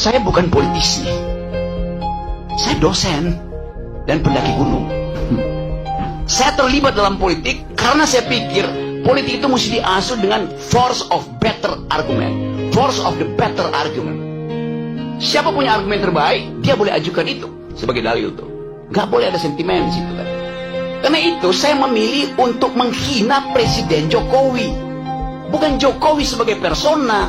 Saya bukan politisi. Saya dosen dan pendaki gunung. Saya terlibat dalam politik karena saya pikir politik itu mesti diasuh dengan force of better argument. Force of the better argument. Siapa punya argumen terbaik, dia boleh ajukan itu sebagai dalil tuh. Gak boleh ada sentimen di situ kan. Karena itu saya memilih untuk menghina Presiden Jokowi. Bukan Jokowi sebagai persona.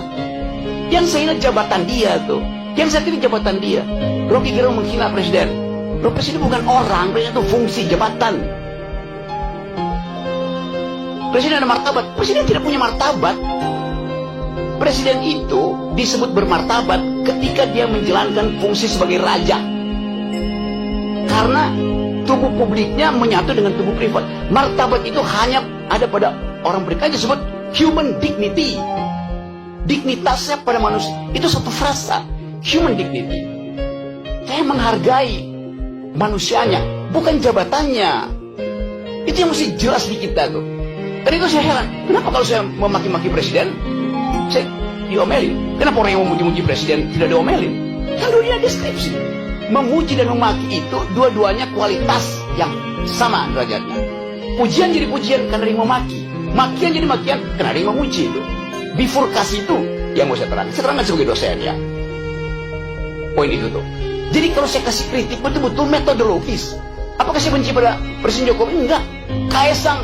Yang saya hina jabatan dia tuh. Yang saya pilih jabatan dia. Rocky Gerung menghina presiden. Presiden bukan orang, presiden itu fungsi jabatan. Presiden ada martabat. Presiden tidak punya martabat. Presiden itu disebut bermartabat ketika dia menjalankan fungsi sebagai raja. Karena tubuh publiknya menyatu dengan tubuh privat. Martabat itu hanya ada pada orang berikan, disebut human dignity. Dignitasnya pada manusia. Itu satu frasa. Human dignity. Saya menghargai manusianya, bukan jabatannya. Itu yang mesti jelas di kita tuh. Dan itu saya heran. Kenapa kalau saya memaki-maki presiden, saya diomelin? Kenapa orang yang memuji-muji presiden tidak diomelin? Kan dunia deskripsi. Memuji dan memaki itu dua-duanya kualitas yang sama derajatnya. Pujian jadi pujian karena ada yang memaki. Makian jadi makian karena ada yang memuji itu. Bifurkasi itu yang mau saya terangkan. Saya terangkan sebagai dosen ya. Poin itu tuh. Jadi kalau saya kasih kritik betul-betul metodologis. Apakah saya benci pada Presiden Jokowi? Enggak. Kaesang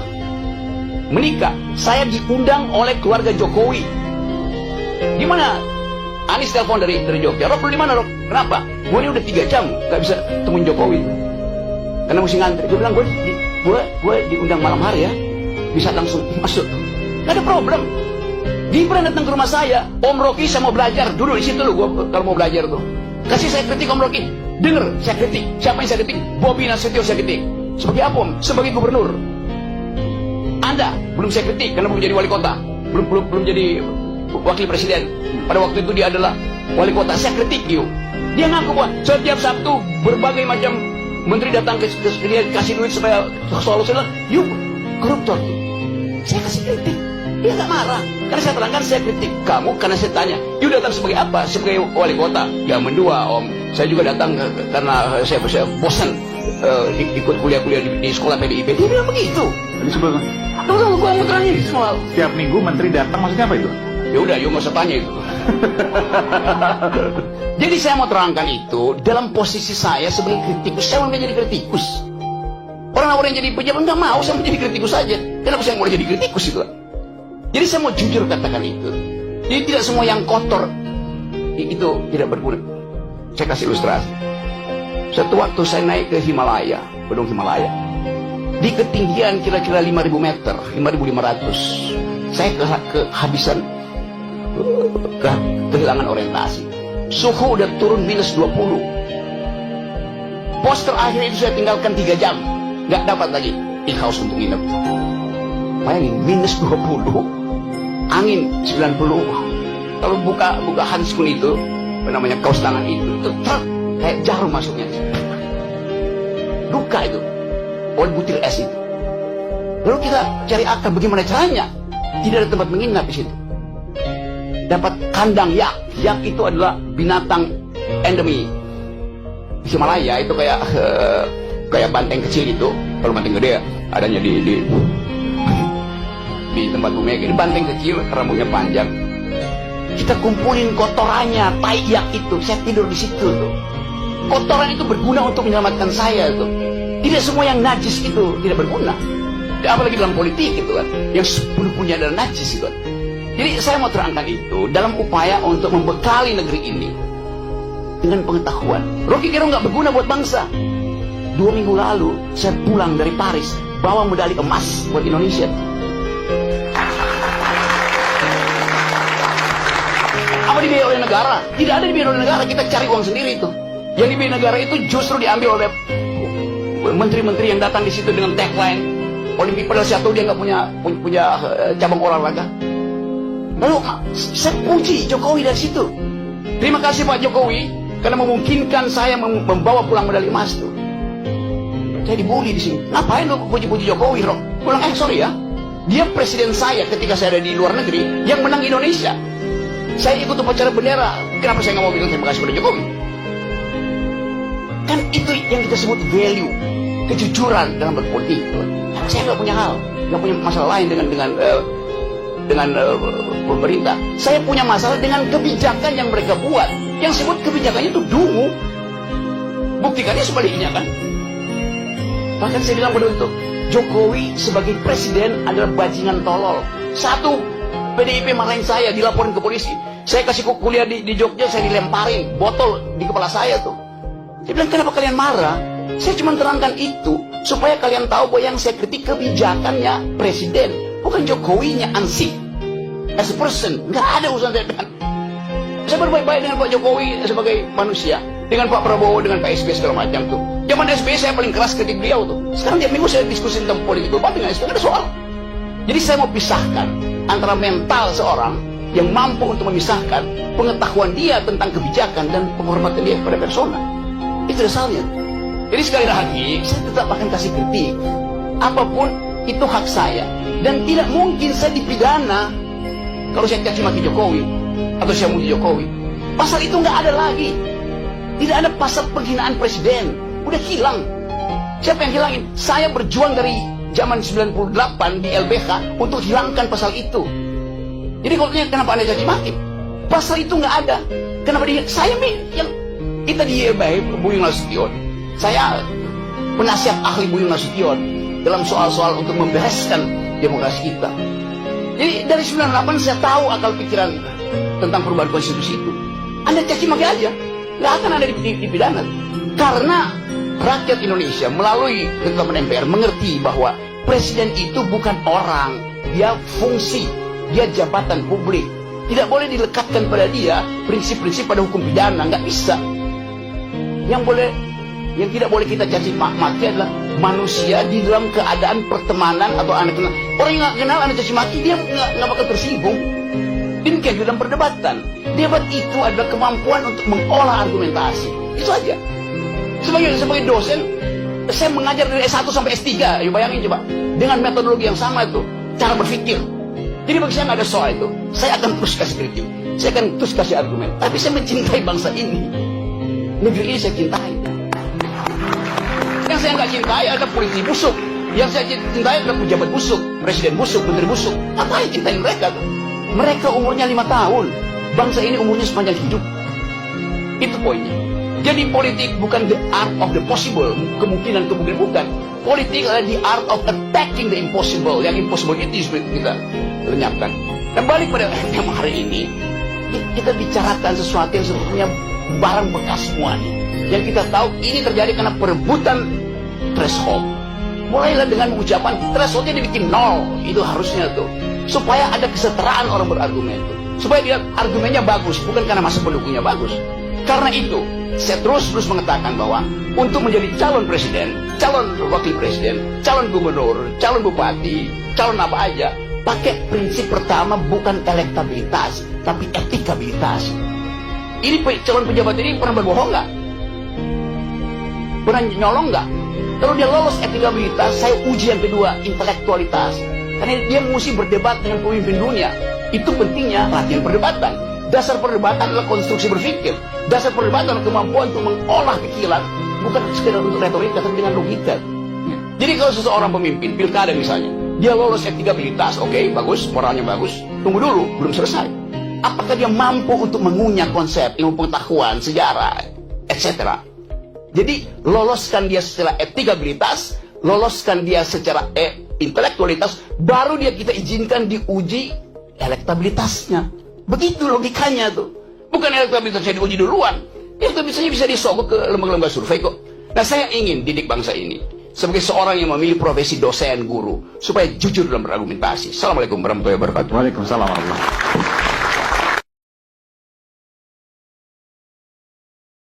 menikah, saya diundang oleh keluarga Jokowi. Gimana? Anies telepon dari Jogja. Rok, lu di mana, Rok? Kenapa? Gue ini udah 3 jam gak bisa temuin Jokowi. Karena mesti ngantri. Gue bilang, gue diundang malam hari ya. Bisa langsung masuk. Gak ada problem. Gibran datang ke rumah saya. Om Rocky, saya mau belajar. Dulu di situ lu, gue kalau mau belajar tuh. Kasih saya kritik Om Rocky. Dengar, saya kritik. Siapa yang saya kritik? Bobi Nasution saya kritik. Sebagai apa, Om? Sebagai gubernur. Anda belum saya kritik karena belum jadi wali kota. Belum jadi wakil presiden. Pada waktu itu dia adalah wali kota. Saya kritik yuk. Dia ngaku bahwa setiap Sabtu berbagai macam menteri datang ke dia kasih duit supaya soal yuk koruptor. Saya kasih kritik. Dia nggak marah. Karena saya terangkan saya kritik kamu karena saya tanya, you datang sebagai apa? Sebagai wali kota? Ya mendua Om. Saya juga datang karena saya bosan ikut kuliah-kuliah di sekolah PDIP. Dia bilang begitu. Tunggu, gue mau tanya semua. Setiap minggu menteri datang maksudnya apa itu? Ya udah, you nggak usah tanya itu. Jadi saya mau terangkan itu dalam posisi saya sebagai kritikus. Saya mau menjadi kritikus. Orang-orang yang jadi pejabat nggak mau saya menjadi kritikus saja. Kenapa saya mau jadi kritikus itu? Jadi saya mau jujur katakan itu. Jadi tidak semua yang kotor itu tidak berguna. Saya kasih ilustrasi. Satu waktu saya naik ke Himalaya, Gunung Himalaya. Di ketinggian kira-kira 5.000 meter, 5.500. Saya kehabisan, kehilangan orientasi. Suhu udah turun minus 20. Poster akhir itu saya tinggalkan 3 jam. Nggak dapat lagi in-house untuk nginep. Bayangin, minus 20. Angin 90. Kalau buka handskun itu, apa namanya, kaos tangan itu kayak jarum masuknya. Duka itu. Oleh butir es itu. Lalu kita cari akal bagaimana caranya. Tidak ada tempat menginap di situ. Dapat kandang yak. Yak itu adalah binatang endemi Himalaya. Itu kayak banteng kecil itu. Kalau banteng gede adanya di tempat bumi. Ini banteng kecil, rambutnya panjang. Kita kumpulin kotorannya, tai yak itu. Saya tidur di situ tuh. Kotoran itu berguna untuk menyelamatkan saya tuh. Tidak semua yang najis itu tidak berguna. Apalagi dalam politik gitu kan, yang sepenuhnya adalah najis itu kan. Jadi saya mau terangkan itu dalam upaya untuk membekali negeri ini dengan pengetahuan. Rocky Gerung nggak berguna buat bangsa. 2 minggu lalu saya pulang dari Paris bawa medali emas buat Indonesia. Apa dibiayai oleh negara? Tidak ada dibiayai oleh negara. Kita cari uang sendiri itu. Yang dibiayai negara itu justru diambil oleh menteri-menteri yang datang di situ dengan tagline Olimpik, padahal saya tahu dia nggak punya cabang olahraga. Lalu saya puji Jokowi dari situ. Terima kasih Pak Jokowi karena memungkinkan saya membawa pulang medali emas itu. Saya dibully di sini. Ngapain lo puji-puji Jokowi, Rok? Pulang sorry ya. Dia presiden saya ketika saya ada di luar negeri yang menang Indonesia. Saya ikut upacara bendera. Kenapa saya nggak mau bilang terima kasih pada Jokowi? Kan itu yang kita sebut value, kejujuran dalam berpolitik. Saya nggak punya nggak punya masalah lain dengan pemerintah. Saya punya masalah dengan kebijakan yang mereka buat. Yang sebut kebijakannya itu dungu. Buktikannya sebaliknya kan. Bahkan saya bilang pada itu, Jokowi sebagai presiden adalah bajingan tolol. Satu, PDIP marahin saya, dilaporin ke polisi. Saya kasih kuliah di Jogja, saya dilemparin botol di kepala saya tuh. Dia bilang, kenapa kalian marah? Saya cuma terangkan itu supaya kalian tahu bahwa yang saya kritik kebijakannya presiden, bukan Jokowinya ansih. As a person, nggak ada urusan saya dengan. Saya berbaik-baik dengan Pak Jokowi sebagai manusia, dengan Pak Prabowo, dengan Pak SBY segala macam tuh. Zaman SBY saya paling keras kritik beliau tuh. Sekarang tiap minggu saya diskusi tentang politik global dengan SBY, nggak ada soal. Jadi saya mau pisahkan antara mental seorang yang mampu untuk memisahkan pengetahuan dia tentang kebijakan dan penghormatan dia kepada persona. Itu dasarnya. Jadi sekali lagi, saya tetap akan kasih kritik. Apapun itu hak saya. Dan tidak mungkin saya dipidana kalau saya caci maki Jokowi atau saya muji Jokowi. Pasal itu nggak ada lagi. Tidak ada pasal penghinaan presiden. Udah hilang. Siapa yang hilangin? Saya berjuang dari zaman 98 di LBH untuk hilangkan pasal itu. Jadi kalau tanya kenapa Anda caci maki? Pasal itu nggak ada. Kenapa dia? Saya yang kita di Buyung Nasution. Saya penasihat ahli Buyung Nasution dalam soal-soal untuk membereskan demokrasi kita. Jadi dari 98 saya tahu akal pikiran tentang perubahan konstitusi itu. Anda caci maki aja, nggak akan ada dipidana. Karena rakyat Indonesia melalui ketua MPR mengerti bahwa presiden itu bukan orang, dia fungsi, dia jabatan publik. Tidak boleh dilekatkan pada dia prinsip-prinsip pada hukum pidana, nggak bisa. Yang tidak boleh kita caci maki adalah manusia di dalam keadaan pertemanan atau anak kenal. Orang yang nggak kenal Anda caci maki, dia nggak bakal tersinggung. Demikian dalam perdebatan. Debat itu adalah kemampuan untuk mengolah argumentasi. Itu aja. Sebagai dosen, saya mengajar dari S1 sampai S3. Ayo bayangin coba. Dengan metodologi yang sama itu, cara berpikir. Jadi bagi saya nggak ada soal itu. Saya akan terus kasih kritik. Saya akan terus kasih argumen. Tapi saya mencintai bangsa ini. Negeri ini saya cintai. Yang saya nggak cintai adalah politisi busuk. Yang saya cintai adalah pejabat busuk, presiden busuk, menteri busuk. Apa yang cintai mereka? Mereka umurnya 5 tahun. Bangsa ini umurnya sepanjang hidup. Itu poinnya. Jadi politik bukan the art of the possible. Kemungkinan bukan. Politik adalah the art of attacking the impossible. Yang impossible itu kita lenyapkan. Dan balik pada tema hari ini, kita bicarakan sesuatu yang sebetulnya barang bekas semua nih. Yang kita tahu ini terjadi karena perebutan threshold. Mulailah dengan ucapan thresholdnya dibikin 0. Itu harusnya tuh. Supaya ada kesetaraan orang berargumen tuh. Supaya dia argumennya bagus, bukan karena masa pendukungnya bagus. Karena itu, saya terus mengatakan bahwa untuk menjadi calon presiden, calon wakil presiden, calon gubernur, calon bupati, calon apa aja, pakai prinsip pertama bukan elektabilitas, tapi etikabilitas. Ini calon pejabat ini pernah berbohong nggak? Pernah nyolong nggak? Kalau dia lolos etikabilitas, saya uji yang kedua, intelektualitas. Karena dia mesti berdebat dengan pemimpin dunia. Itu pentingnya latihan perdebatan. Dasar perdebatan adalah konstruksi berpikir. Dasar perdebatan adalah kemampuan untuk mengolah pikiran, bukan sekedar untuk retorika, tapi dengan logika. Jadi kalau seseorang pemimpin, pilkada misalnya, dia lolos etikabilitas, oke, bagus, moralnya bagus. Tunggu dulu, belum selesai. Apakah dia mampu untuk mengunyah konsep, ilmu pengetahuan, sejarah, etc. Jadi loloskan dia secara etikabilitas, loloskan dia secara intelektualitas, baru dia kita izinkan diuji elektabilitasnya. Begitu logikanya tuh. Bukan elektabilitasnya diuji duluan. Elektabilitasnya bisa disogok ke lembaga-lembaga survei kok. Nah, saya ingin didik bangsa ini sebagai seorang yang memilih profesi dosen, guru, supaya jujur dalam berargumentasi. Assalamualaikum warahmatullahi wabarakatuh. Waalaikumsalam warahmatullahi wabarakatuh.